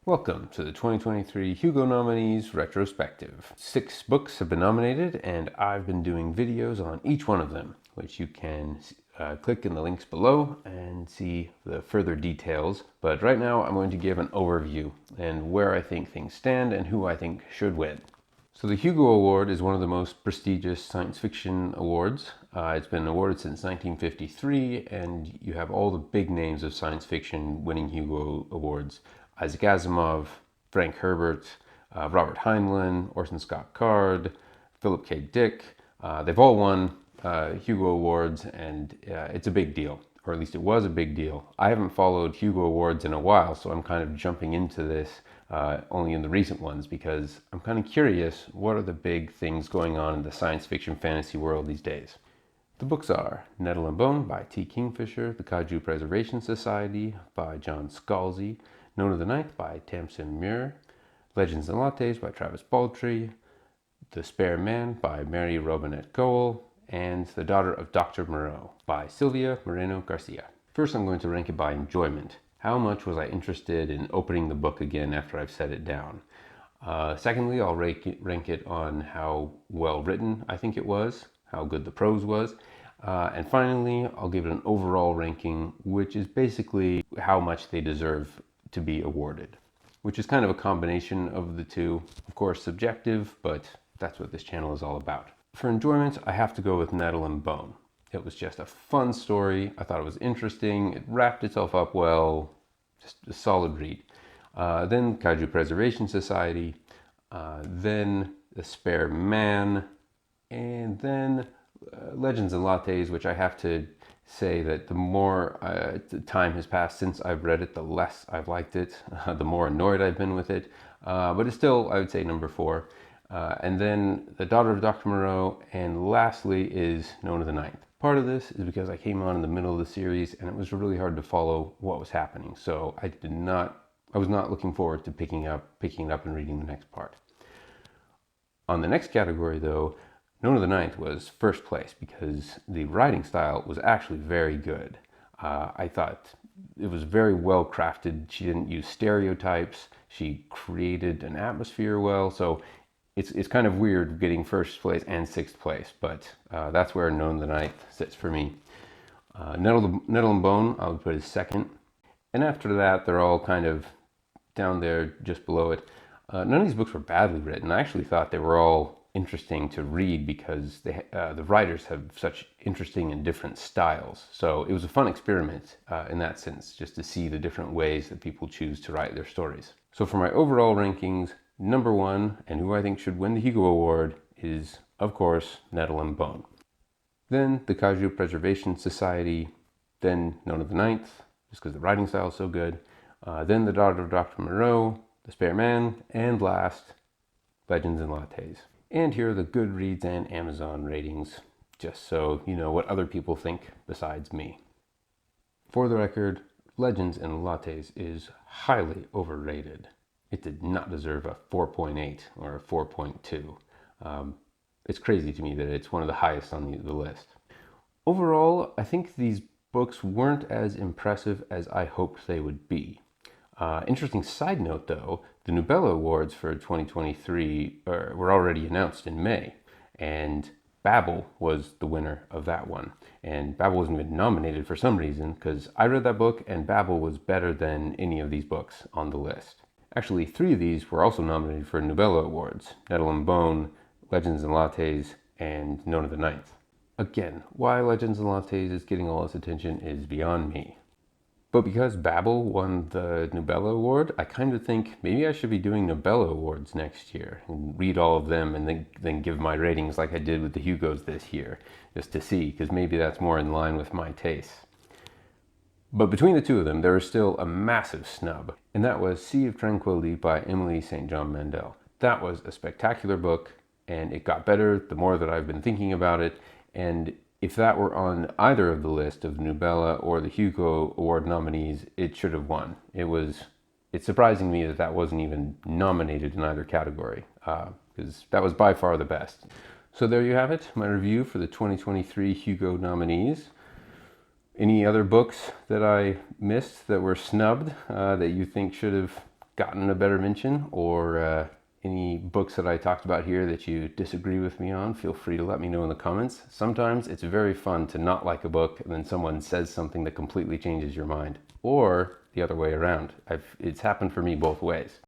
Welcome to the 2023 Hugo Nominees Retrospective. 6 books have been nominated and I've been doing videos on each one of them, which you can click in the links below and see the further details. But right now I'm going to give an overview and where I think things stand and who I think should win. So the Hugo Award is one of the most prestigious science fiction awards. It's been awarded since 1953 and you have all the big names of science fiction winning Hugo Awards. Isaac Asimov, Frank Herbert, Robert Heinlein, Orson Scott Card, Philip K. Dick. They've all won Hugo Awards and it's a big deal, or at least it was a big deal. I haven't followed Hugo Awards in a while, so I'm kind of jumping into this only in the recent ones because I'm kind of curious, what are the big things going on in the science fiction fantasy world these days? The books are Nettle and Bone by T. Kingfisher, The Kaju Preservation Society by John Scalzi, Note of the Ninth by Tamsin Muir, Legends and Lattes by Travis Baldree, The Spare Man by Mary Robinette Goel, and The Daughter of Dr. Moreau by Silvia Moreno Garcia. First, I'm going to rank it by enjoyment. How much was I interested in opening the book again after I've set it down? Secondly, I'll rank it on how well written I think it was, how good the prose was. And finally, I'll give it an overall ranking, which is basically how much they deserve to be awarded, which is kind of a combination of the two. Of course, subjective, but that's what this channel is all about. For enjoyment, I have to go with Nettle and Bone. It was just a fun story. I thought it was interesting. It wrapped itself up well. Just a solid read. Then Kaju Preservation Society, then The Spare Man, and then Legends and Lattes, which I have to say that the more time has passed since I've read it, the less I've liked it, the more annoyed I've been with it. But it's still, I would say, number 4. And then The Daughter of Dr. Moreau, and lastly is Note of the Ninth. Part of this is because I came on in the middle of the series and it was really hard to follow what was happening. So I was not looking forward to picking it up and reading the next part. On the next category though, Note of the Ninth was first place because the writing style was actually very good. I thought it was very well crafted. She didn't use stereotypes. She created an atmosphere well. So it's kind of weird getting first place and 6th place, but that's where Note of the Ninth sits for me. Nettle and Bone, I would put as 2nd. And after that, they're all kind of down there just below it. None of these books were badly written. I actually thought they were all interesting to read because the writers have such interesting and different styles. So it was a fun experiment in that sense, just to see the different ways that people choose to write their stories. So for my overall rankings, number 1, and who I think should win the Hugo Award, is, of course, Nettle and Bone. Then the Kaju Preservation Society, then Note of the Ninth, just because the writing style is so good. Then The Daughter of Dr. Moreau, The Spare Man, and last, Legends and Lattes. And here are the Goodreads and Amazon ratings, just so you know what other people think besides me. For the record, Legends and Lattes is highly overrated. It did not deserve a 4.8 or a 4.2. It's crazy to me that it's one of the highest on the list. Overall, I think these books weren't as impressive as I hoped they would be. Interesting side note though, the Nobel Awards for 2023 were already announced in May, and Babel was the winner of that one. And Babel wasn't even nominated for some reason, because I read that book and Babel was better than any of these books on the list. Actually, 3 of these were also nominated for Nobel Awards: Nettle and Bone, Legends and Lattes, and Note of the Ninth. Again, why Legends and Lattes is getting all this attention is beyond me. But because Babel won the Nobel Award, I kind of think maybe I should be doing Nobel Awards next year and read all of them and then give my ratings like I did with the Hugos this year, just to see, because maybe that's more in line with my tastes. But between the two of them, there is still a massive snub, and that was Sea of Tranquility by Emily St. John Mandel. That was a spectacular book, and it got better the more that I've been thinking about it, and if that were on either of the list of Nobel or the Hugo Award nominees, it should have won. It's surprising me that wasn't even nominated in either category, because that was by far the best. So there you have it, my review for the 2023 Hugo nominees. Any other books that I missed that were snubbed that you think should have gotten a better mention, or any books that I talked about here that you disagree with me on, feel free to let me know in the comments. Sometimes it's very fun to not like a book and then someone says something that completely changes your mind. Or the other way around. It's happened for me both ways.